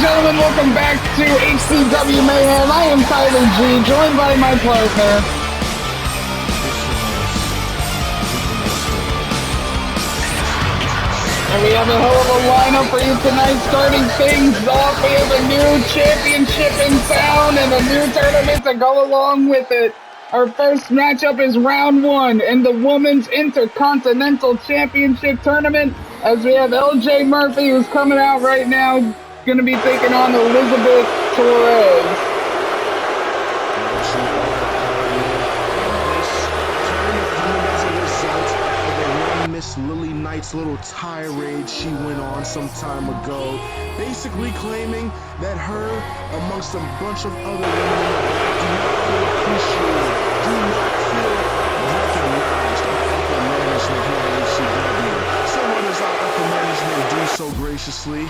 gentlemen, welcome back to HCW Mayhem. I am Tyler G, joined by my partner. And we have a hell of a lineup for you tonight. Starting things off, we have a new championship in town and a new tournament to go along with it. Our first matchup is round one in the Women's Intercontinental Championship Tournament, as we have LJ Murphy, who's coming out right now, going to be taking on Elizabeth Torres. Miss Lily Knight's little tirade she went on some time ago, basically claiming that her, amongst a bunch of other women do not feel appreciated, do not feel recognized by upper management here at HCW. So what does our upper management do so graciously?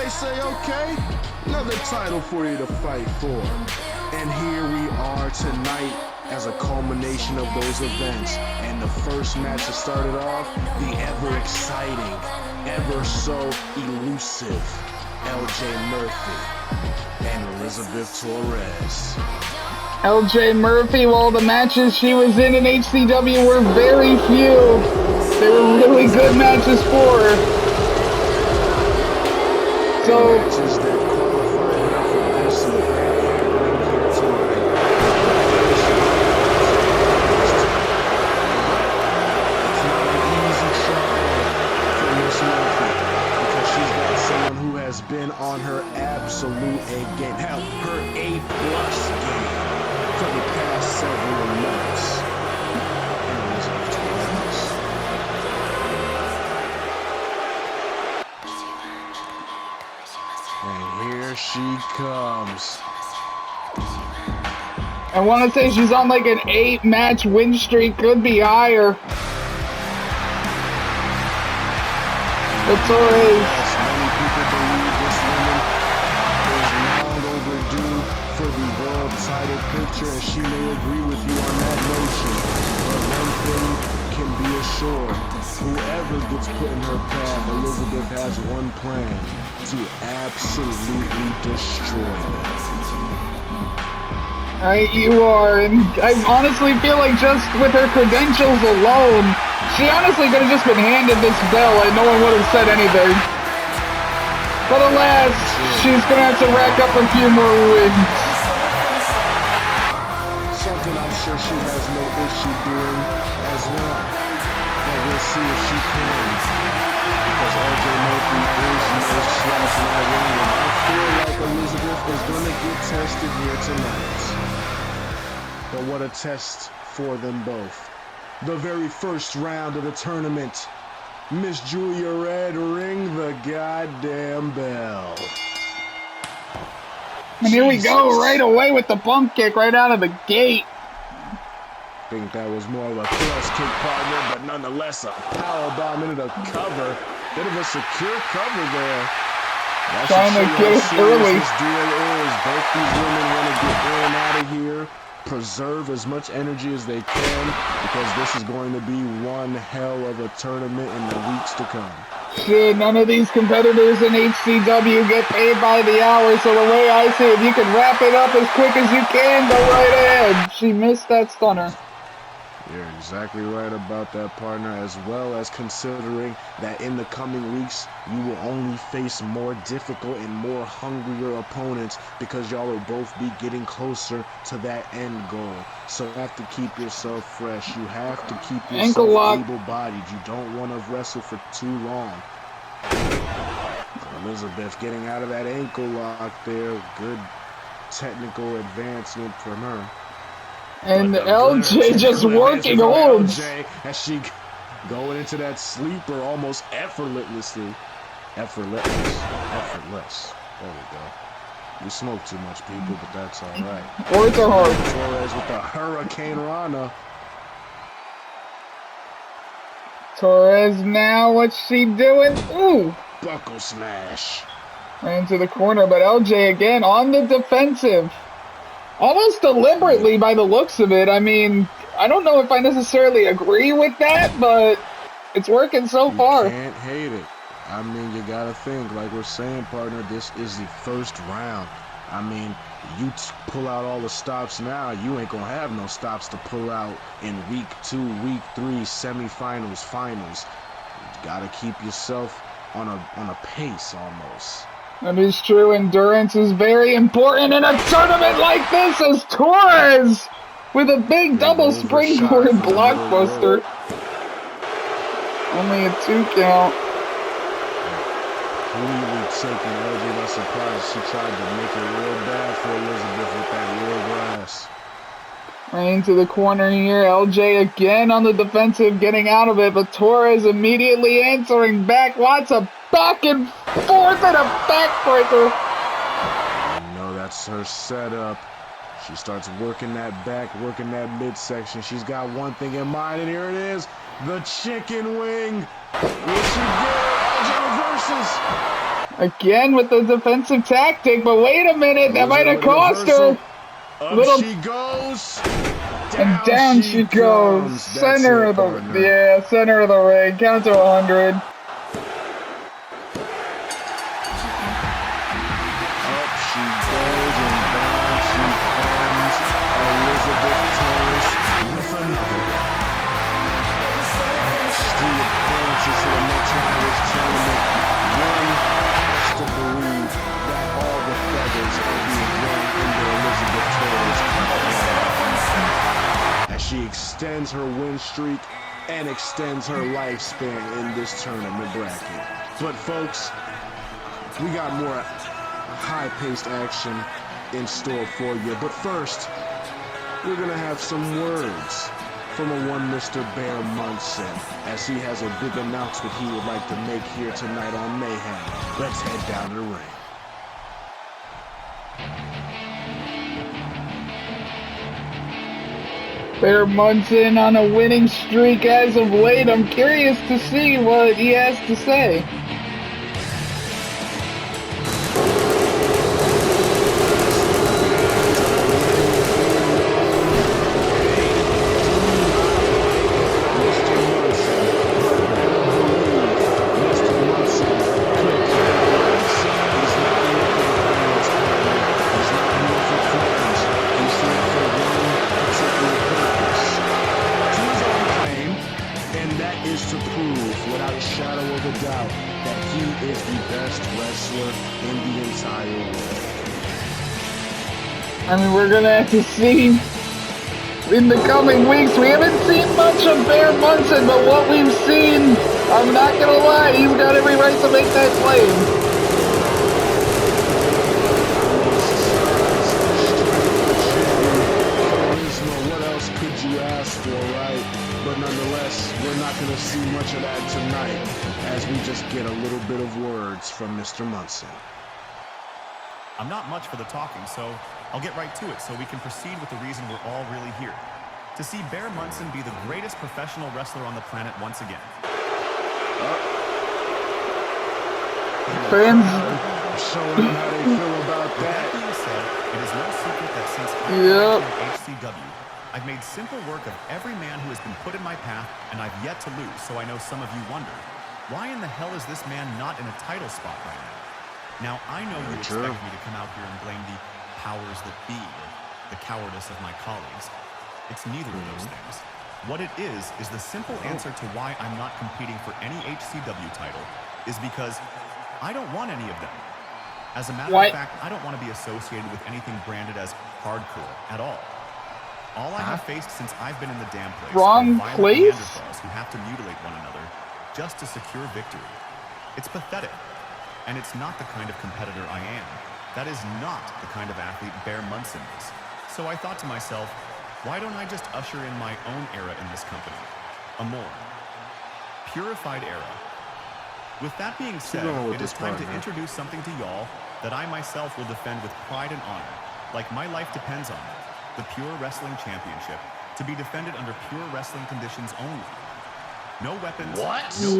They say, okay, another title for you to fight for. And here we are tonight as a culmination of those events. And the first match that started off, the ever exciting, ever so elusive LJ Murphy and Elizabeth Torres. LJ Murphy, while the matches she was in HCW were very few, they were really good matches for her. So, matches that qualified her for this event happening here tonight. It's not an easy trial for Miss Murphy, because she's got someone who has been on her absolute A game, hell, her A+ game for the past several months. And Elizabeth Torres. And here she comes. I want to say she's on like an 8-match win streak, could be higher. But Torres. Many people believe this woman is long overdue for the world title picture, and she may agree with you on that notion. But one thing can be assured, whoever gets put in her path, Elizabeth has one plan: to absolutely destroy them. You are, and I honestly feel like just with her credentials alone, she honestly could have just been handed this belt and no one would have said anything. But alas, she's going to have to rack up a few more wins. Something I'm sure she has no issue doing as well. But we'll see if she can. Because LJ Murphy is no slouch in that ring, and I feel like Elizabeth is going to get tested here tonight. But what a test for them both. The very first round of the tournament. Miss Julia Red, ring the goddamn bell. And here we go, right away with the bump kick right out of the gate. I think that was more of a thrust kick, partner, but nonetheless a powerbomb into the cover. Bit of a secure cover there. Trying to get it early. This deal is. Both these women want to get in and out of here, preserve as much energy as they can, because this is going to be one hell of a tournament in the weeks to come. Shit, none of these competitors in HCW get paid by the hour, so the way I see it, if you can wrap it up as quick as you can, go right ahead. She missed that stunner. You're exactly right about that, partner, as well as considering that in the coming weeks, you will only face more difficult and more hungrier opponents, because y'all will both be getting closer to that end goal. So you have to keep yourself fresh. You have to keep yourself able-bodied. You don't want to wrestle for too long. Elizabeth getting out of that ankle lock there. Good technical advancement from her. And LJ just working holds. LJ as she going into that sleeper almost effortlessly. Effortless. There we go. We smoke too much, people, but that's all right. Words are hard. Torres with the Hurricane Rana. Torres now, what's she doing? Ooh. Buckle smash. Right into the corner, but LJ again on the defensive. Almost deliberately by the looks of it. I mean, I don't know if I necessarily agree with that, but it's working so far. Can't hate it. I mean, you gotta think, like we're saying, partner, this is the first round. I mean, you pull out all the stops now, you ain't gonna have no stops to pull out in week 2, week 3, semifinals, finals. You gotta keep yourself on a pace almost. That is true. Endurance is very important in a tournament like this, as Torres with a big double springboard blockbuster. Only a 2 count. Completely taken LJ by surprise. She tried to make it real bad for Elizabeth with that real grass. Right into the corner here. LJ again on the defensive, getting out of it, but Torres immediately answering back. Lots of back and forth and a backbreaker. You know, that's her setup. She starts working that back, working that midsection. She's got one thing in mind, and here it is. The chicken wing. Will she get it? LJ reverses. Again with the defensive tactic, but wait a minute, that might have cost her. Up she goes. And down she goes. Center of the center of the ring. Count to 100. Up she goes and down she comes. Elizabeth Torres with another. Street approaches to the next highest tournament. One has to believe that all the feathers are being blown into Elizabeth Torres' as she extends her win streak and extends her lifespan in this tournament bracket. But folks, we got more high-paced action in store for you. But first, we're gonna have some words from a one Mr. Bear Munson, as he has a big announcement he would like to make here tonight on Mayhem. Let's head down to the ring. Bear Munson on a winning streak as of late. I'm curious to see what he has to say. To prove without a shadow of a doubt that he is the best wrestler in the entire world. I mean, we're gonna have to see in the coming weeks. We haven't seen much of Bear Munson, but what we've seen, I'm not gonna lie, he's got every right to make that claim. What else could you ask for, right? But nonetheless, we're not going to see much of that tonight as we just get a little bit of words from Mr. Munson. I'm not much for the talking, so I'll get right to it so we can proceed with the reason we're all really here. To see Bear Munson be the greatest professional wrestler on the planet once again. Fans showing them how they feel about that. That being said, it is no secret that since I joined HCW, I've made simple work of every man who has been put in my path, and I've yet to lose, so I know some of you wonder, why in the hell is this man not in a title spot right now? Now, I know you expect me to come out here and blame the powers that be, or the cowardice of my colleagues. It's neither of those things. What it is the simple answer to why I'm not competing for any HCW title is because I don't want any of them. As a matter of fact, I don't want to be associated with anything branded as hardcore at all. All I have faced since I've been in the damn place are violent Neanderthals who have to mutilate one another just to secure victory. It's pathetic, and it's not the kind of competitor I am. That is not the kind of athlete Bear Munson is. So I thought to myself, why don't I just usher in my own era in this company? A more purified era. With that being said, it is time to introduce something to y'all that I myself will defend with pride and honor, like my life depends on it. The Pure Wrestling Championship, to be defended under pure wrestling conditions only. No weapons. What? No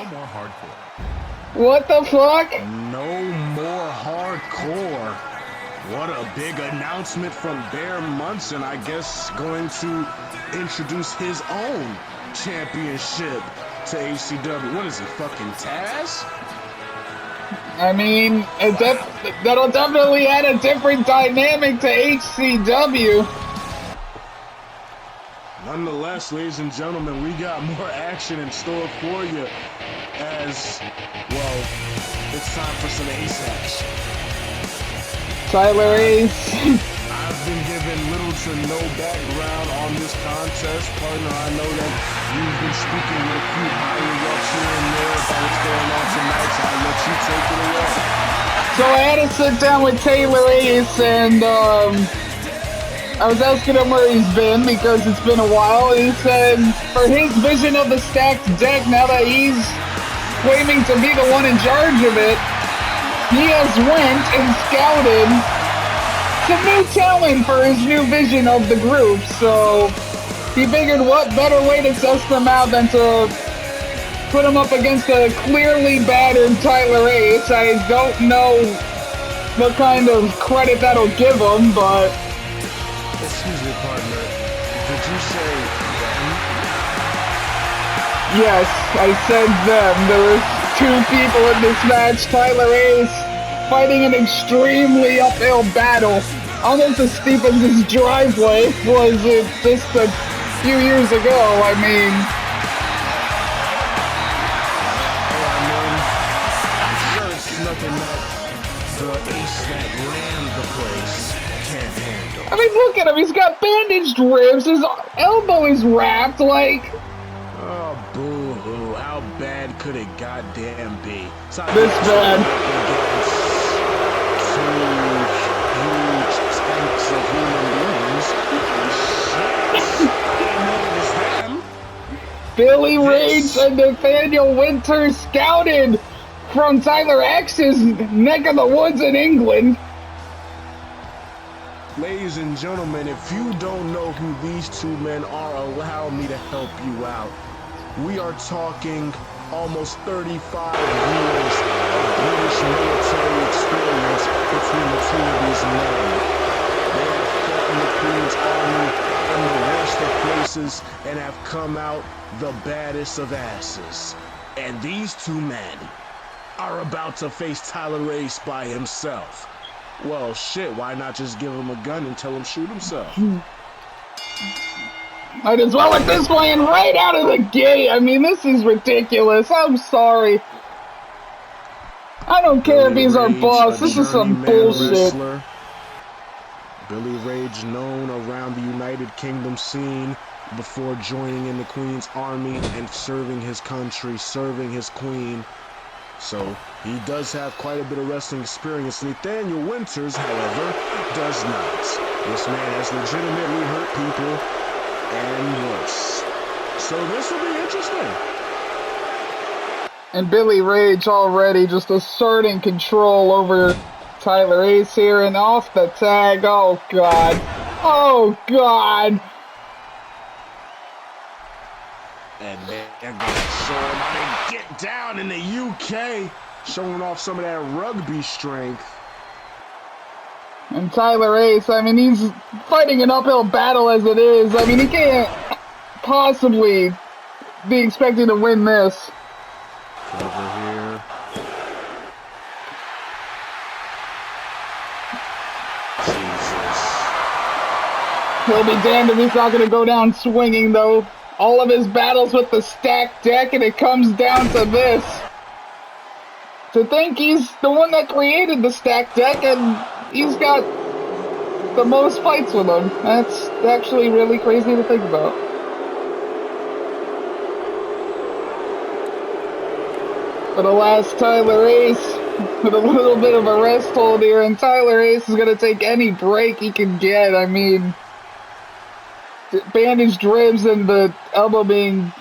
more hardcore. What the fuck? No more hardcore. What a big announcement from Bear Munson. I guess going to introduce his own championship to HCW. What is he, fucking Taz? I mean, that'll definitely add a different dynamic to HCW. Nonetheless, ladies and gentlemen, we got more action in store for you as, well, it's time for some ace action. Tyler Ace. I've been given little to no background on this contest, partner. I know that you've been speaking with a few higher ups here and there about what's going on tonight, so I'll let you take it away. So I had to sit down with Taylor Ace, and I was asking him where he's been because it's been a while. He said for his vision of the stacked deck, now that he's claiming to be the one in charge of it, he has went and scouted some new talent for his new vision of the group. So he figured what better way to test them out than to put him up against a clearly battered Tyler Ace. I don't know what kind of credit that'll give him, but... Excuse me, partner. Did you say them? Yes, I said them. There was two people in this match. Tyler Ace fighting an extremely uphill battle. Almost as steep as his driveway was it just a few years ago. I mean, I'm sure it's nothing that the ace that ran the place can't handle. I mean, look at him. He's got bandaged ribs. His elbow is wrapped. Like, oh, boo-hoo. How bad could it goddamn be? This bad. Two huge tanks of human beings. Billy Rage and Nathaniel Winter scouted from Tyler X's neck of the woods in England. Ladies and gentlemen, if you don't know who these two men are, allow me to help you out. We are talking almost 35 years of British military experience between the two of these men. They have fought in the Queen's Army in the worst of places and have come out the baddest of asses. And these two men are about to face Tyler Ace by himself. Well, shit, why not just give him a gun and tell him shoot himself? Might as well at this point right out of the gate. I mean, this is ridiculous. I'm sorry. I don't care if he's our boss. This is some bullshit. Wrestler. Billy Rage, known around the United Kingdom scene before joining in the Queen's Army and serving his country, serving his queen. So he does have quite a bit of wrestling experience. Nathaniel Winters, however, does not. This man has legitimately hurt people and worse. So this will be interesting. And Billy Rage already just asserting control over Tyler Ace here and off the tag. Oh, God. Oh, God. And they're going to show him how to get down in the UK, showing off some of that rugby strength. And Tyler Ace, I mean, he's fighting an uphill battle as it is. I mean, he can't possibly be expecting to win this. Over here. Jesus. He'll be damned if he's not going to go down swinging, though. All of his battles with the stacked deck, and it comes down to this. To think he's the one that created the stacked deck, and he's got the most fights with him. That's actually really crazy to think about. But alas, Tyler Ace with a little bit of a rest hold here, and Tyler Ace is going to take any break he can get. I mean, bandaged ribs and the elbow being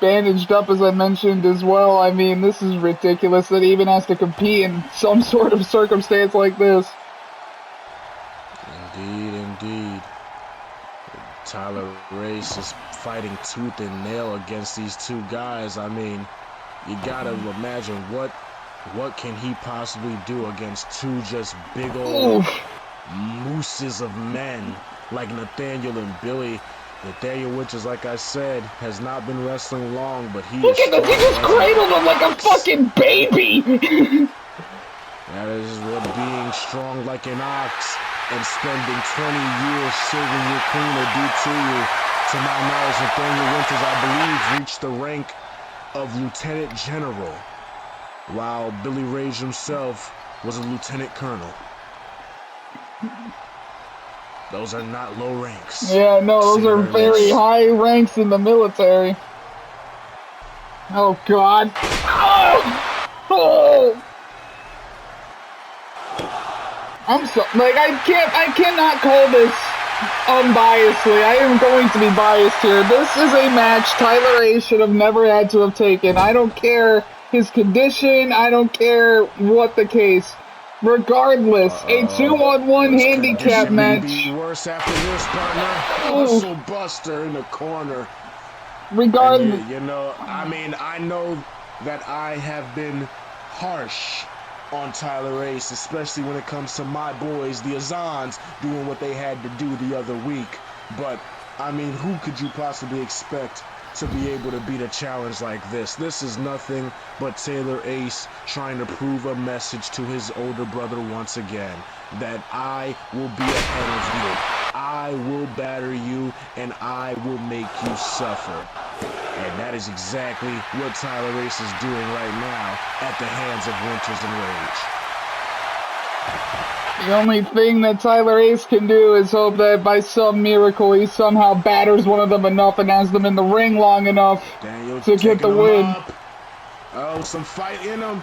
bandaged up, as I mentioned as well. I mean, this is ridiculous that he even has to compete in some sort of circumstance like this. Indeed, indeed. Tyler Ace is fighting tooth and nail against these two guys. I mean, you gotta imagine what can he possibly do against two just big old mooses of men like Nathaniel and Billy. Nathaniel Winters, like I said, has not been wrestling long, but he Look is at this, he just strong as cradled him like a fucking baby! That is what being strong like an ox and spending 20 years serving your queen will do to you. To my knowledge, Nathaniel Winters, I believe, reached the rank of Lieutenant General, while Billy Rage himself was a Lieutenant Colonel. Those are not low ranks. Yeah, no, those are very high ranks in the military. Oh, God. Oh! Oh! I'm so, like, I cannot call this unbiasedly. I am going to be biased here. This is a match Tyler A should have never had to have taken. I don't care his condition. I don't care what the case. Regardless, a 2-on-1 handicap match. Be worse after this, partner. Muscle buster in the corner. Regardless, you know, I mean, I know that I have been harsh on Tyler Ace, especially when it comes to my boys, the Azans, doing what they had to do the other week. But, I mean, who could you possibly expect to be able to beat a challenge like this? This is nothing but Taylor Ace trying to prove a message to his older brother once again, that I will be ahead of you. I will batter you, and I will make you suffer. And that is exactly what Tyler Ace is doing right now at the hands of Winters and Rage. The only thing that Tyler Ace can do is hope that by some miracle he somehow batters one of them enough and has them in the ring long enough to get the win. Up. Oh, some fight in him.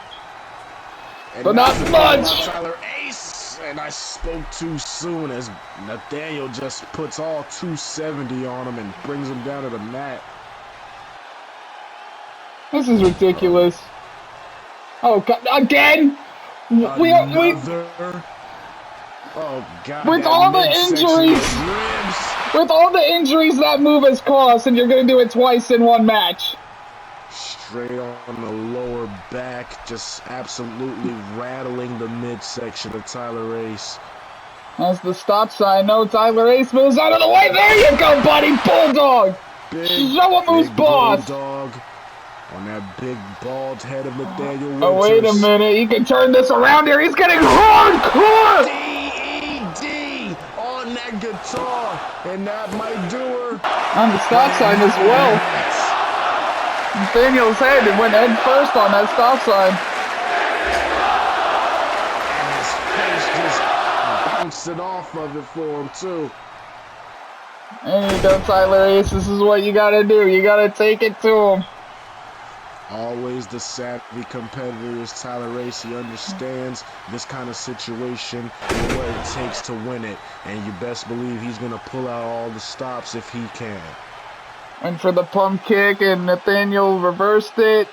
And but not much! Tyler Ace! And I spoke too soon as Nathaniel just puts all 270 on him and brings him down to the mat. This is ridiculous. Oh, God, again? Oh, God. With all the injuries that move has caused, and you're going to do it twice in one match. Straight on the lower back, just absolutely rattling the midsection of Tyler Ace. That's the stop sign. No, Tyler Ace moves out of the way. There you go, buddy. Bulldog. Show him who's boss. Bulldog on that big bald head of Nathaniel Winters. Oh, wait a minute. He can turn this around here. He's getting hardcore. D-E-D on that guitar. And that might do her. On the stop sign as well. Nathaniel's head went head first on that stop sign. And his face just bounced it off of it for him, too. There you go, Tyler Ace. This is what you gotta do. You gotta take it to him. Always the savvy competitor is Tyler Ace. He understands this kind of situation and what it takes to win it. And you best believe he's going to pull out all the stops if he can. And for the pump kick, and Nathaniel reversed it.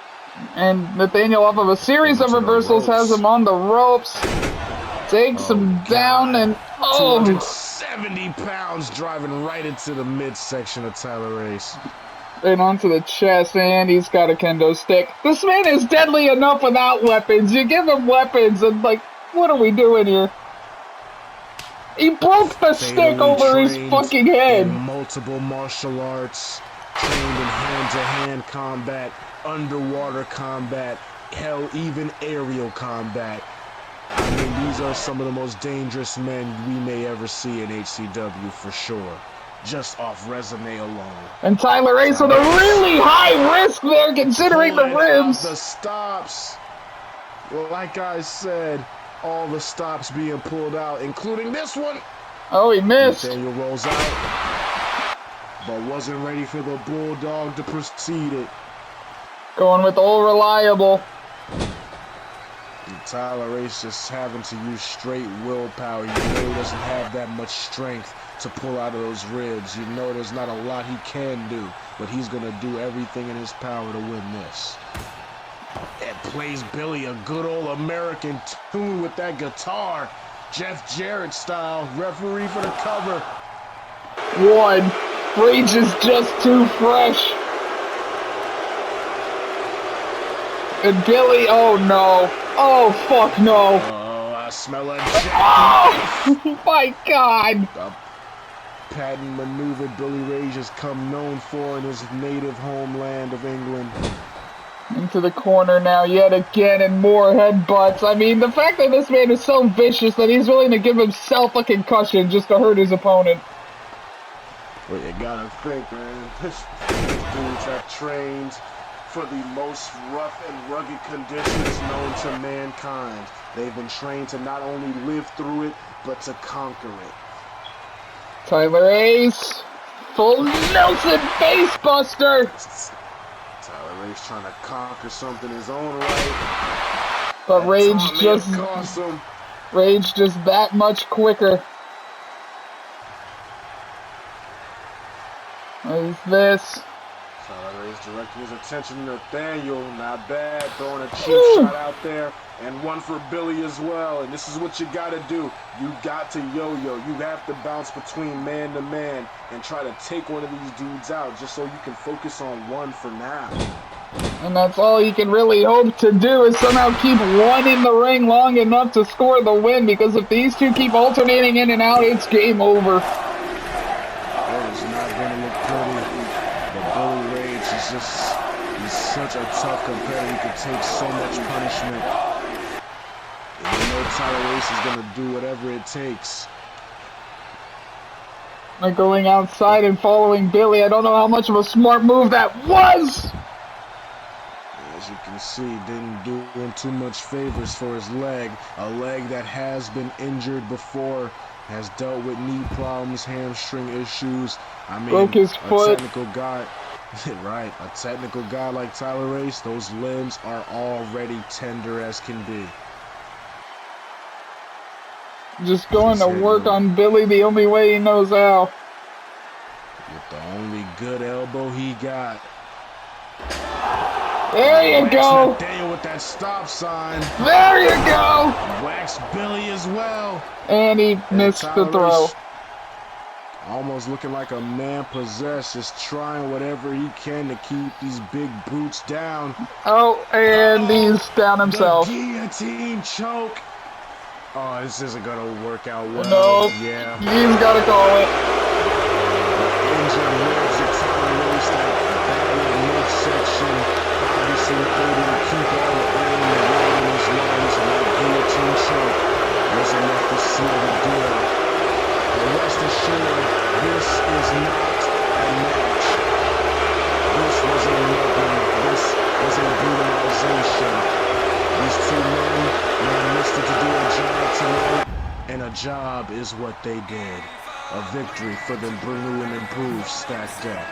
And Nathaniel, off of a series of reversals, has him on the ropes. Takes him down, and 270 pounds driving right into the midsection of Tyler Ace. And onto the chest, and he's got a kendo stick. This man is deadly enough without weapons. You give him weapons, and like, what are we doing here? He broke the stick over his fucking head. Multiple martial arts, trained in hand-to-hand combat, underwater combat, hell, even aerial combat. I mean, these are some of the most dangerous men we may ever see in HCW for sure. Just off resume alone. And Tyler Ace with a really high risk there, considering the ribs. The stops. Well, like I said, all the stops being pulled out, including this one. Oh, he missed. Nathaniel rolls out, but wasn't ready for the Bulldog to precede it. Going with old reliable. And Tyler Ace just having to use straight willpower. You know he doesn't have that much strength to pull out of those ribs. You know there's not a lot he can do, but he's going to do everything in his power to win this. And plays Billy a good old American tune with that guitar. Jeff Jarrett style. Referee for the cover. One. Rage is just too fresh. And Billy, oh no. Oh, fuck no. Oh, I smell a jack. Oh, my God. patent maneuver Billy Ray has come known for in his native homeland of England. Into the corner now yet again, and more headbutts. I mean, the fact that this man is so vicious that he's willing to give himself a concussion just to hurt his opponent. Well, you gotta think, man. These dudes have trained for the most rough and rugged conditions known to mankind. They've been trained to not only live through it, but to conquer it. Tyler Ace, full Nelson facebuster. Tyler Ace trying to conquer something his own right. But Rage just that much quicker. What is this? Tyler Ace directing his attention to Nathaniel. Not bad. Throwing a cheap shot out there. And one for Billy as well. And this is what you got to do. You got to yo-yo. You have to bounce between man to man and try to take one of these dudes out just so you can focus on one for now. And that's all you can really hope to do is somehow keep one in the ring long enough to score the win, because if these two keep alternating in and out, it's game over. That is not going to look pretty. But Billy Rage is he's such a tough competitor. He can take so much punishment. And you know Tyler Ace is going to do whatever it takes. Like going outside and following Billy. I don't know how much of a smart move that was. As you can see, didn't do him too much favors for his leg. A leg that has been injured before, has dealt with knee problems, hamstring issues. I mean, broke his foot. A technical guy, right? A technical guy like Tyler Ace, those limbs are already tender as can be. Just going to work on Billy the only way he knows how. With the only good elbow he got. There you go. Daniel with that stop sign. There you go. Wax Billy as well. And he missed the throw. Almost looking like a man possessed, just trying whatever he can to keep these big brutes down. Oh, and he's down himself. The guillotine choke. Oh, this isn't gonna work out well. Nope. Yeah. He's gotta call it. Injured ribs are telling Ace that midsection. Obviously not able to keep all the air in the world in his lungs, and that guillotine choke was enough to seal the deal. But rest assured, this is not a match. This was a mugging. This was a brutalization. These two men were enlisted to do a job tonight, and a job is what they did. A victory for the new and improved Stacked Deck.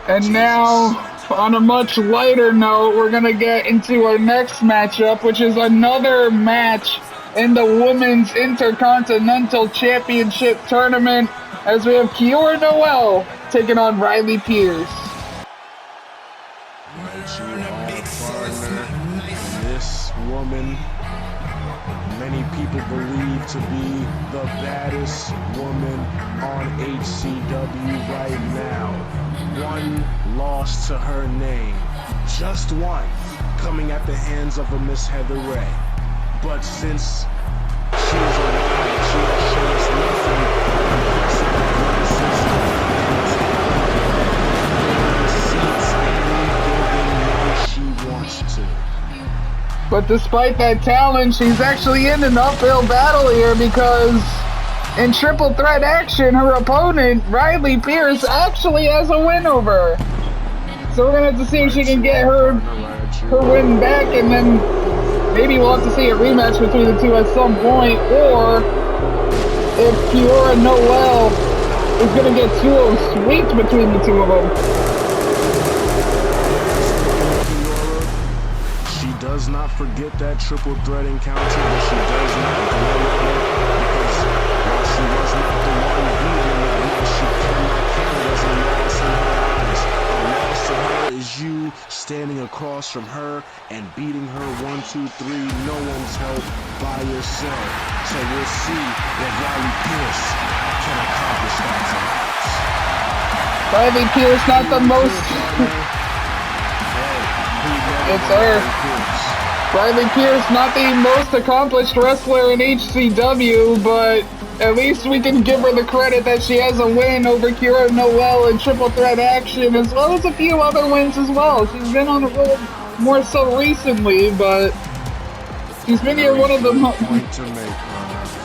And now, on a much lighter note, we're going to get into our next matchup, which is another match in the Women's Intercontinental Championship Tournament, as we have Kiora Noel taking on Riley Pierce. This woman, many people believe to be the baddest woman on HCW right now. One loss to her name, just one, coming at the hands of a Miss Heather Ray. But since she is alive, she has shown us nothing but impressive advances and seats and building when she wants to. But despite that talent, she's actually in an uphill battle here, because in triple threat action, her opponent, Riley Pierce, actually has a win over her. So we're going to have to see if she can get her win back, and then maybe we'll have to see a rematch between the two at some point, or if Kiora Noel is going to get 2-0 sweeps between the two of them. She does not forget that triple threat encounter, but she does not dwell on it, because while she was not the one beaten in that match, she cannot count it as a loss in her eyes. A loss to her is you standing across from her and beating her 1, 2, 3, no one's help by yourself. So we'll see if Riley Pierce can accomplish that tonight. Riley Pierce, not the most... It's her. Riley Pierce, not the most accomplished wrestler in HCW, but at least we can give her the credit that she has a win over Kira Noel in triple threat action, as well as a few other wins as well. She's been on the road more so recently, but she's been here one of the point to make,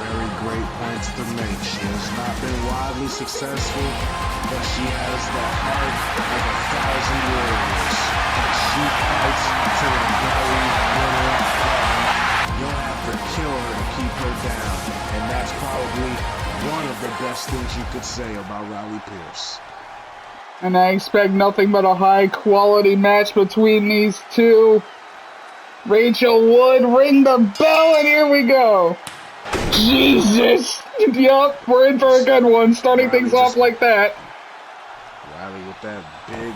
very great points to make. She has not been wildly successful, but she has the heart of 1,000 warriors. And she fights to the very winner. You'll have to kill her to keep her down, and that's probably one of the best things you could say about Riley Pierce. And I expect nothing but a high-quality match between these two. Rachel Wood, ring the bell, and here we go. Jesus! Yup, we're in for a good one, starting things off like that. Riley with that big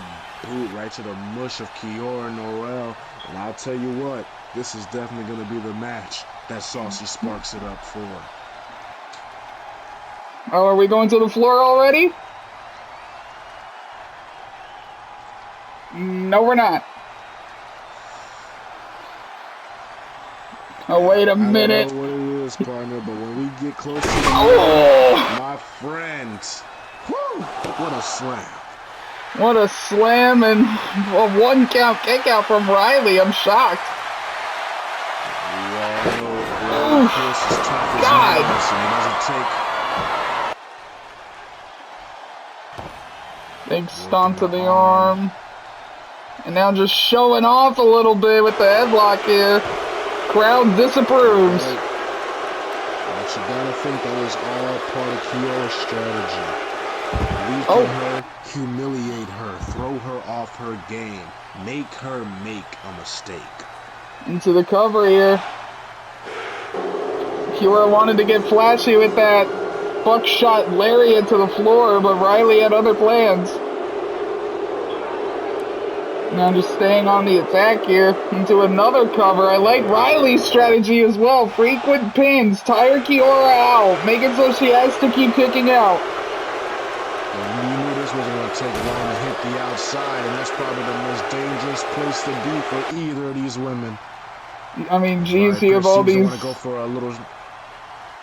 boot right to the mush of Kiora Noel. And I'll tell you what, this is definitely going to be the match that Saucy sparks it up for. Oh, are we going to the floor already? No, we're not. Oh, wait a minute. I don't know what it is, partner, but when we get close to the my friend, whew, what a slam. What a slam and a one-count kick-out from Riley. I'm shocked. God. Big stomp to the arm. And now just showing off a little bit with the headlock here. Crowd disapproves. But you gotta think that was all part of Kiora's strategy. Weaken her, humiliate her, throw her off her game, make her make a mistake. Into the cover here. Kiora wanted to get flashy with that buckshot lariat to the floor, but Riley had other plans. Now just staying on the attack here into another cover. I like Riley's strategy as well. Frequent pins, tire Kiora out, make it so she has to keep kicking out. And you knew this wasn't going to take long to hit the outside, and that's probably the most dangerous place to be for either of these women. I mean, geez, you have all these. Want to go for a little.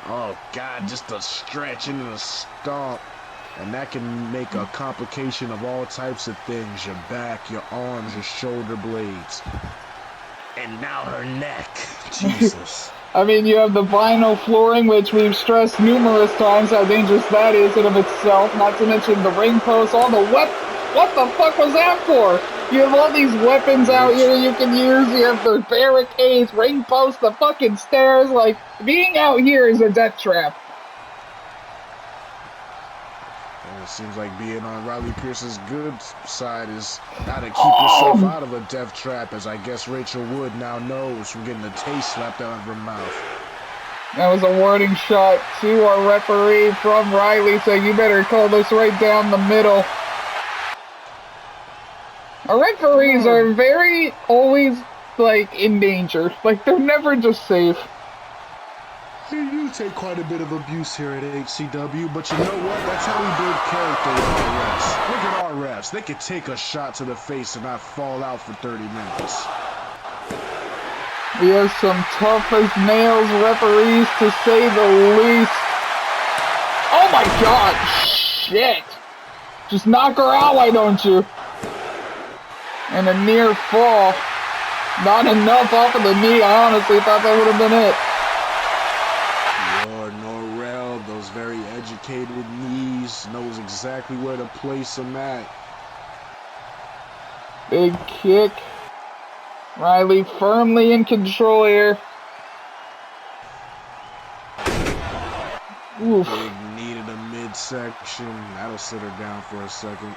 Oh God, just a stretch into the stomp. And that can make a complication of all types of things. Your back, your arms, your shoulder blades. And now her neck. Jesus. I mean, you have the vinyl flooring, which we've stressed numerous times how dangerous that is in of itself. Not to mention the ring post, all the what the fuck was that for? You have all these weapons out here you can use. You have the barricades, ring posts, the fucking stairs. Like, being out here is a death trap. It seems like being on Riley Pierce's good side is how to keep yourself out of a death trap, as I guess Rachel Wood now knows from getting the taste slapped out of her mouth. That was a warning shot to our referee from Riley, so you better call this right down the middle. Our referees are very always, like, in danger. Like, they're never just safe. You take quite a bit of abuse here at HCW, but you know what? That's how we build character with our refs. Look at our refs. They could take a shot to the face and not fall out for 30 minutes. We have some tough as nails referees, to say the least. Oh my God! Shit! Just knock her out, why don't you? And a near fall. Not enough off of the knee. I honestly thought that would have been it. Norel, those very educated knees, knows exactly where to place them at. Big kick. Riley firmly in control here. Oof. Big knee to the midsection. That'll sit her down for a second.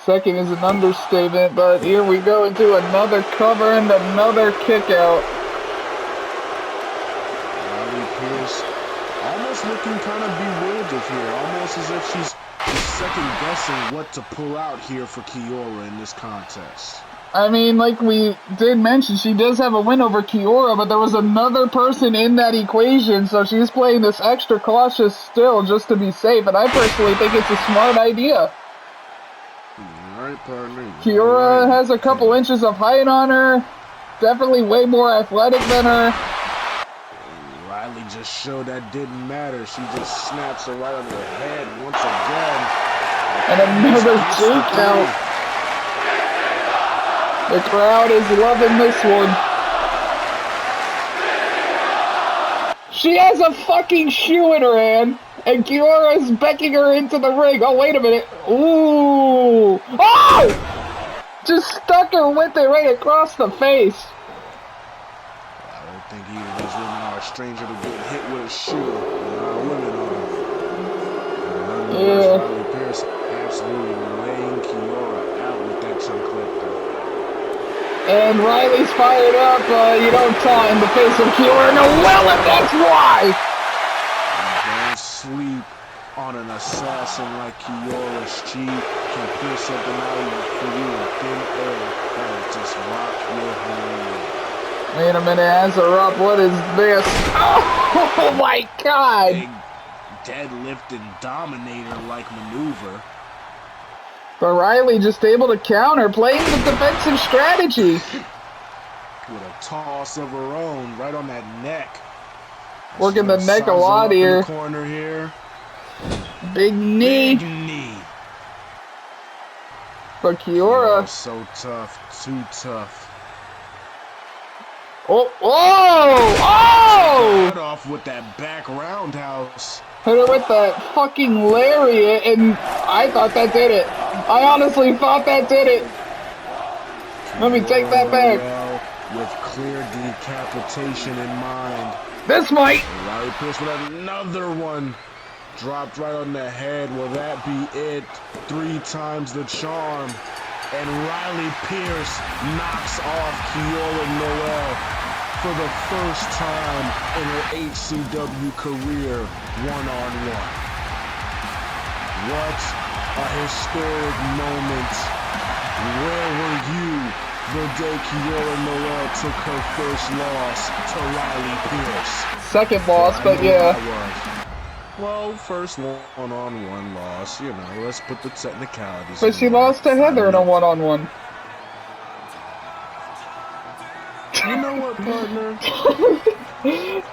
Second is an understatement, but here we go into another cover and another kick out. Riley Pierce almost looking kind of bewildered here, almost as if she's second guessing what to pull out here for Kiora in this contest. I mean, like we did mention, she does have a win over Kiora, but there was another person in that equation, so she's playing this extra cautious still just to be safe, and I personally think it's a smart idea. All right, partner. Kiora has a couple inches of height on her. definitely way more athletic than her. Riley just showed that didn't matter. She just snaps her right on the head once again. And another 2 count. The crowd is loving this one. She has a fucking shoe in her hand, and Kiora's becking her into the ring. Oh, wait a minute. Ooh. Oh! Just stuck her with it right across the face. I don't think either of these women are a stranger to getting hit with a shoe. Women are. Yeah. Riley Pierce absolutely laying Kiora out with that chancleta. And Riley's fired up. You don't taunt in the face of Kiora. No, well, and that's why. Don't sleep on an assassin like Kiora. She can pull something out of you for you in thin air. That'll just rock your head. Wait a minute, hands are up. What is this? Oh my God! Big deadlifting dominator-like maneuver. But Riley just able to counter, playing the defensive strategy. With a toss of her own, right on that neck. Working the neck a lot here. In the corner here. Big knee. Big knee. But Kiora. So tough, too tough. Oh! Cut off with that back roundhouse. Hit her with that fucking lariat, and I thought that did it. I honestly thought that did it. Let me take that back. With clear decapitation in mind. This might. Riley Pierce with another one. Dropped right on the head. Will that be it? 3 times the charm. And Riley Pierce knocks off Kiora Noel for the first time in her HCW career one-on-one. What a historic moment. Where were you the day Kiora Noel took her first loss to Riley Pierce? Second loss, but yeah. Well, first one-on-one loss, you know, let's put the technicalities. But she lost to Heather in a one-on-one. You know what, partner?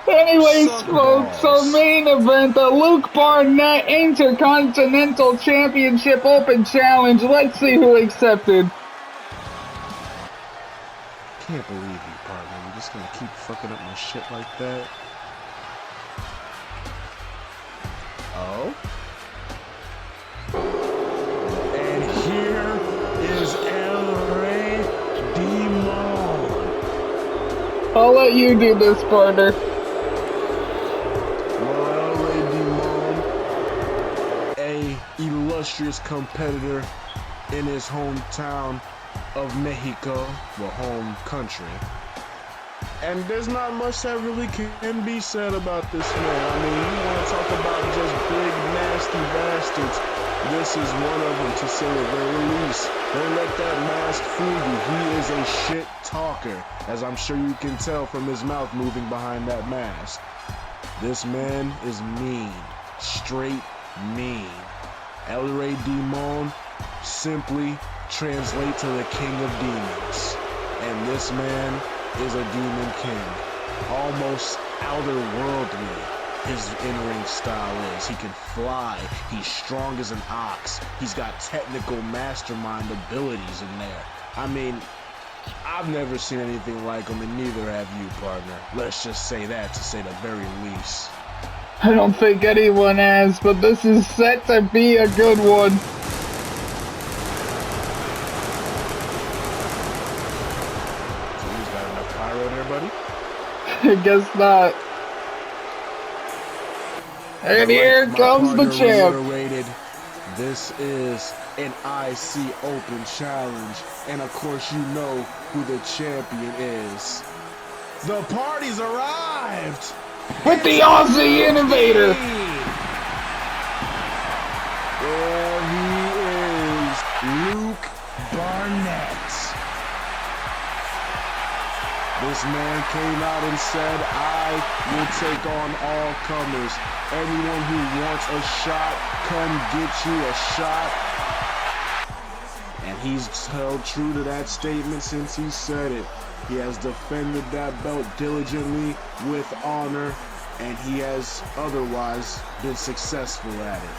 Anyways, folks, our main event, the Luke Barnett Intercontinental Championship Open Challenge. Let's see who accepted. Can't believe you, partner. You're just gonna keep fucking up my shit like that. Oh? And here is El Rey Demon. I'll let you do this, partner. Well, El Rey Demon, a illustrious competitor in his hometown of Mexico, well, home country. And there's not much that really can be said about this man. I mean, you want to talk about just big, nasty bastards. This is one of them, to say the very least. Don't let that mask fool you. He is a shit talker, as I'm sure you can tell from his mouth moving behind that mask. This man is mean. Straight mean. El Rey Demon simply translate to the king of demons. And this man is a demon king. Almost outer-worldly, his in-ring style is. He can fly. He's strong as an ox. He's got technical mastermind abilities in there. I mean, I've never seen anything like him, and neither have you, partner. Let's just say that, to say the very least. I don't think anyone has, but this is set to be a good one. I guess not. And here comes the champ. This is an IC Open Challenge. And of course you know who the champion is. The party's arrived! With the Aussie Innovator! There he is, Luke Barnett. This man came out and said, I will take on all comers. Anyone who wants a shot, come get you a shot. And he's held true to that statement since he said it. He has defended that belt diligently with honor, and he has otherwise been successful at it.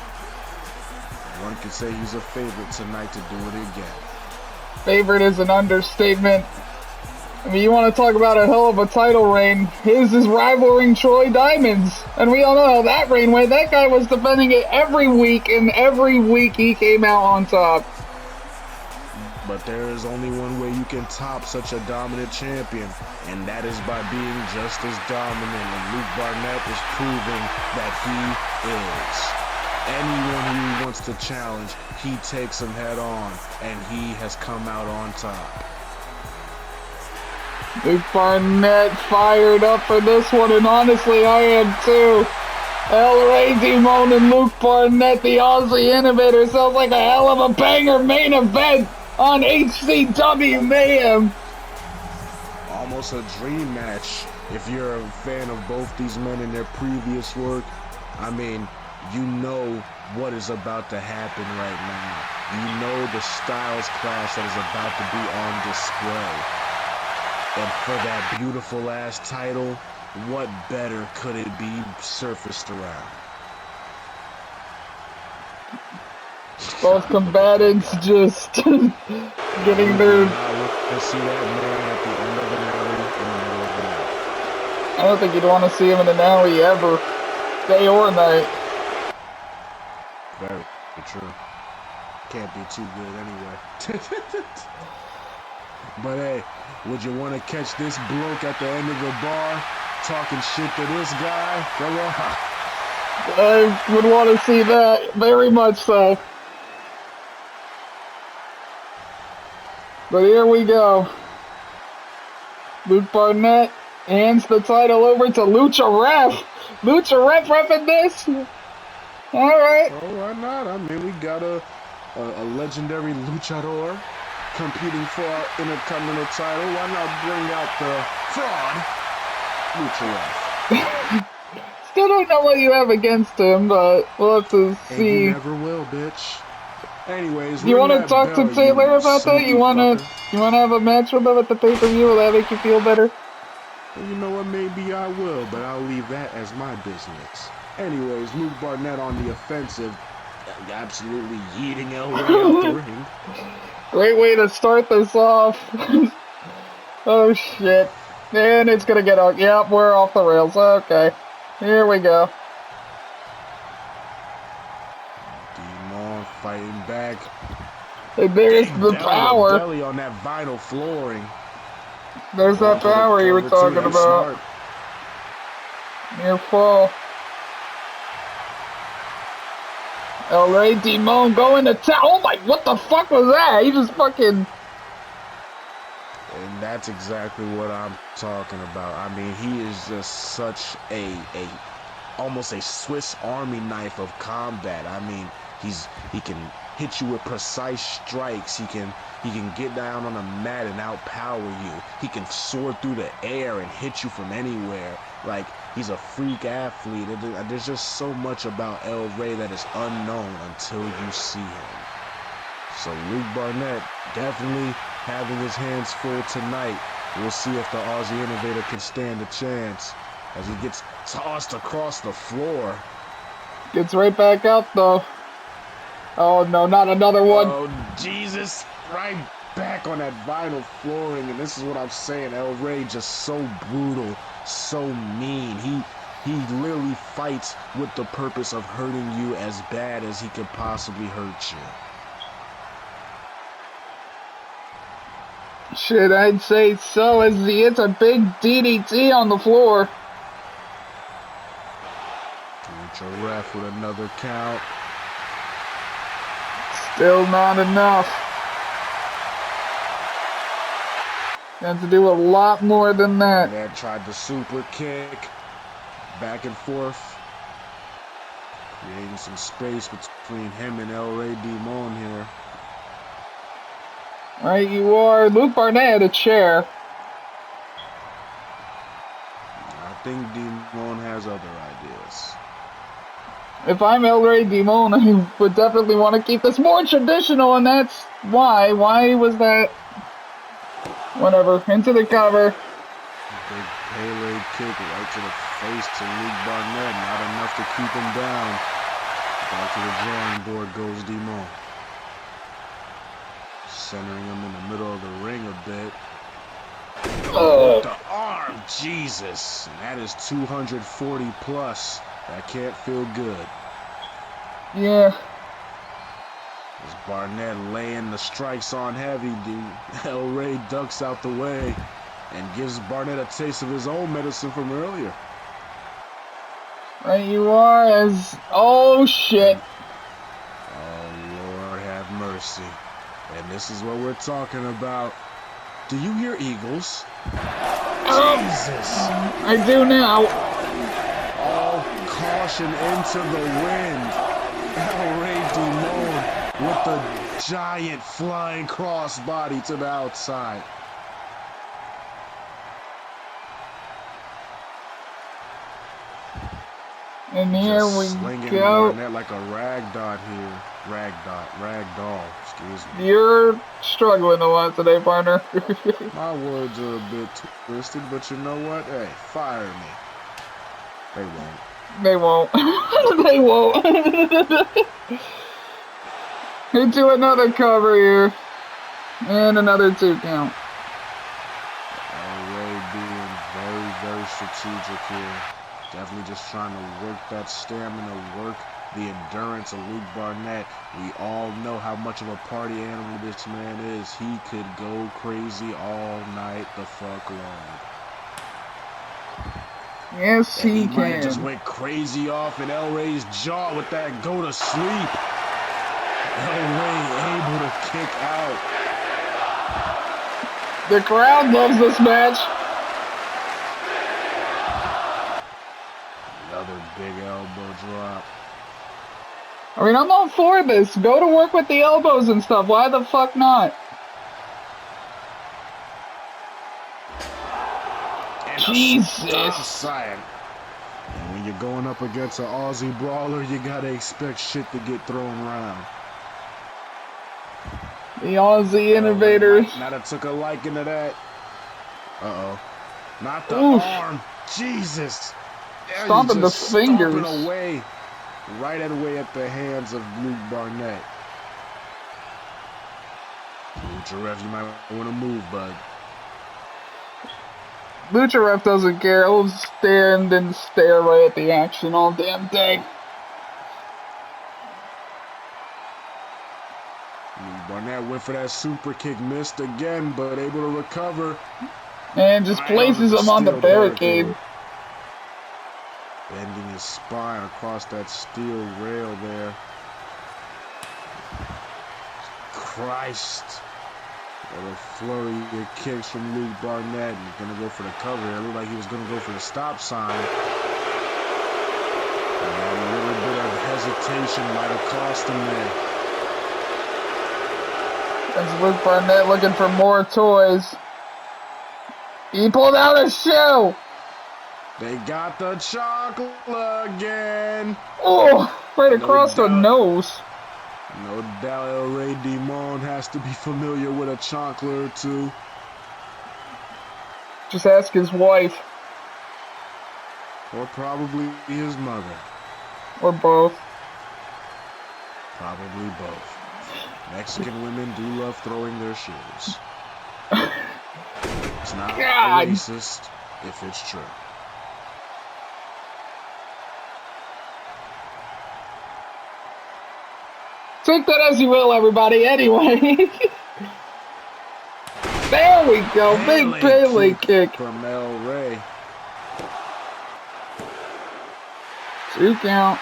One could say he's a favorite tonight to do it again. Favorite is an understatement. I mean, you want to talk about a hell of a title reign. His is rivaling Troy Diamond's. And we all know how that reign went. That guy was defending it every week, and every week he came out on top. But there is only one way you can top such a dominant champion, and that is by being just as dominant. And Luke Barnett is proving that he is. Anyone who wants to challenge, he takes him head on, and he has come out on top. Luke Barnett fired up for this one, and honestly, I am too. El Rey Dimon and Luke Barnett, the Aussie Innovator, sounds like a hell of a banger main event on HCW Mayhem. Almost a dream match if you're a fan of both these men in their previous work. I mean, you know what is about to happen right now. You know the styles clash that is about to be on display. And for that beautiful ass title, what better could it be surfaced around? Both combatants just getting their... I see that man at the end of an alley in the middle of the night. I don't think you'd want to see him in an alley ever, day or night. Very true. Can't be too good anyway. But hey, would you want to catch this bloke at the end of the bar talking shit to this guy? Come on. I would want to see that, very much so. But here we go. Luke Barnett hands the title over to Lucha Ref. Lucha Ref repping this? Alright. Oh, why not? I mean, we got a legendary luchador competing for our Intercontinental title. Why not bring out the fraud, Lucha Ref? Still don't know what you have against him, but we'll have to see. And you never will, bitch. Anyways, you want to talk to Taylor about that? You want to have a match with him at the pay-per-view? Will that make you feel better? Well, you know what? Maybe I will, but I'll leave that as my business. Anyways, Luke Barnett on the offensive, absolutely yeeting El Rey out the ring. Great way to start this off. Oh shit. And it's gonna get out. Yep, we're off the rails. Okay. Here we go. Demon fighting back. And there's the power. Belly on that vinyl flooring. There's that power you were talking about. Near fall. El Rey Dimon going to town. Oh my, what the fuck was that? He just fucking... And that's exactly what I'm talking about. I mean, he is just such almost a Swiss Army knife of combat. I mean, he can hit you with precise strikes. He can get down on a mat and outpower you. He can soar through the air and hit you from anywhere. Like, he's a freak athlete. There's just so much about El Rey that is unknown until you see him. So Luke Barnett definitely having his hands full tonight. We'll see if the Aussie Innovator can stand a chance as he gets tossed across the floor. Gets right back up though. Oh no, not another one. Oh Jesus, right back on that vinyl flooring. And this is what I'm saying, El Rey just so brutal, so mean. He literally fights with the purpose of hurting you as bad as he could possibly hurt you. Shit, I'd say so, as he hits a big DDT on the floor. Lucha Ref with another count. Still not enough. Have to do a lot more than that. And tried the super kick. Back and forth. Creating some space between him and El Rey Dimon here. Right, you are. Luke Barnett had a chair. I think Dimon has other ideas. If I'm El Rey Dimon, I would definitely want to keep this more traditional, and that's why. Why was that? Whatever. Into the cover. Big Pele kick right to the face to Luke Barnett. Not enough to keep him down. Back to the drawing board goes Demon. Centering him in the middle of the ring a bit. Oh. The arm, Jesus. And that is 240 plus. That can't feel good. Yeah. As Barnett laying the strikes on heavy, dude. El Rey ducks out the way and gives Barnett a taste of his own medicine from earlier. Right you are as... Oh, shit. Oh, Lord have mercy. And this is what we're talking about. Do you hear eagles? Jesus! I do now. All caution into the wind. El Rey Demon with the giant flying crossbody to the outside. And here we slinging go. Barnett like a ragdoll, excuse me. You're struggling a lot today, partner. My words are a bit twisted, but you know what? Hey, fire me. They won't. They won't. They won't. Into another cover here. And another 2 count. El Rey being very, very strategic here. Definitely just trying to work that stamina, work the endurance of Luke Barnett. We all know how much of a party animal this man is. He could go crazy all night the fuck long. Yes, he might have can. just went crazy off in El Rey's jaw with that go to sleep. El Rey able to kick out. The crowd loves this match. Another big elbow drop. I mean, I'm all for this. Go to work with the elbows and stuff. Why the fuck not? And Jesus. Sign. And when you're going up against an Aussie brawler, you gotta expect shit to get thrown around. The Aussie innovators. Might have took a liking to that. Uh-oh. Not the Oof. arm. Jesus. Yeah, Stomping the fingers. Stomping away. Right away at the hands of Luke Barnett. Lucha Ref, you might want to move, bud. Lucha Ref doesn't care. He'll stand and stare right at the action all damn day. Luke Barnett went for that super kick, missed again, but able to recover. And just places him on the barricade. Bending his spine across that steel rail there. Christ. What a flurry of kicks from Luke Barnett. He's going to go for the cover. It looked like he was going to go for the stop sign. And a little bit of hesitation might have cost him there. That's Luke Barnett looking for more toys. He pulled out a shoe. They got the chocolate again. Oh, right across the nose. No doubt El Rey Demon has to be familiar with a chocolate or two. Just ask his wife. Or probably his mother. Or both. Probably both. Mexican women do love throwing their shoes. It's not racist if it's true. Take that as you will, everybody. Anyway. There we go. Big Pele kick. From El Rey. 2 count.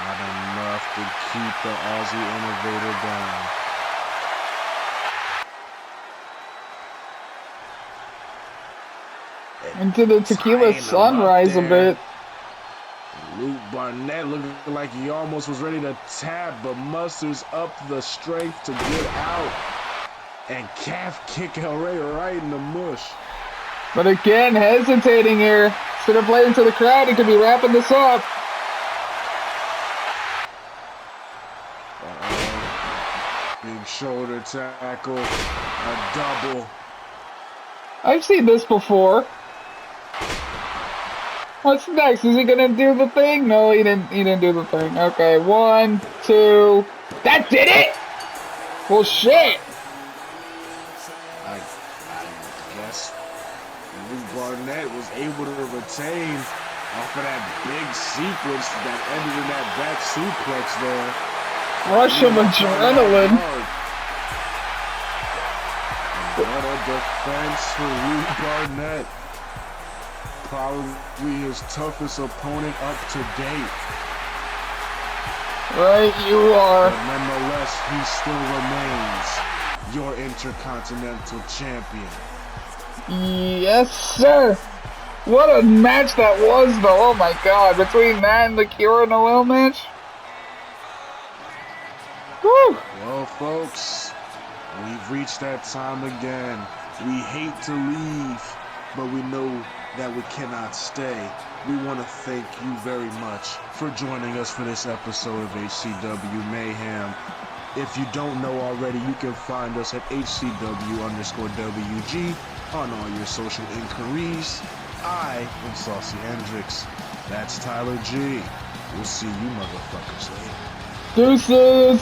Not enough to keep the Aussie innovator down. Into the tequila sunrise a bit. Luke Barnett looking like he almost was ready to tap, but musters up the strength to get out and calf kick El Rey right in the mush. But again, hesitating here. Instead of playing to the crowd, he could be wrapping this up. Big shoulder tackle, a double. I've seen this before. What's next? Is he gonna do the thing? No, he didn't. He didn't do the thing. Okay, 1, 2. That did it. Well, shit. I guess Luke Barnett was able to retain off of that big sequence that ended in that back suplex there. Rush of adrenaline. What a defense for Luke Barnett. Probably his toughest opponent up to date. Right, you are. But nonetheless, he still remains your Intercontinental Champion. Yes, sir. What a match that was, though. Oh my god. Between that and the Kira Noel match. Woo. Well, folks, we've reached that time again. We hate to leave, but we know that we cannot stay. We want to thank you very much for joining us for this episode of HCW Mayhem. If you don't know already, you can find us at HCW_WG on all your social inquiries. I am Saucy Hendrix. That's Tyler G. We'll see you motherfuckers later. Deuces.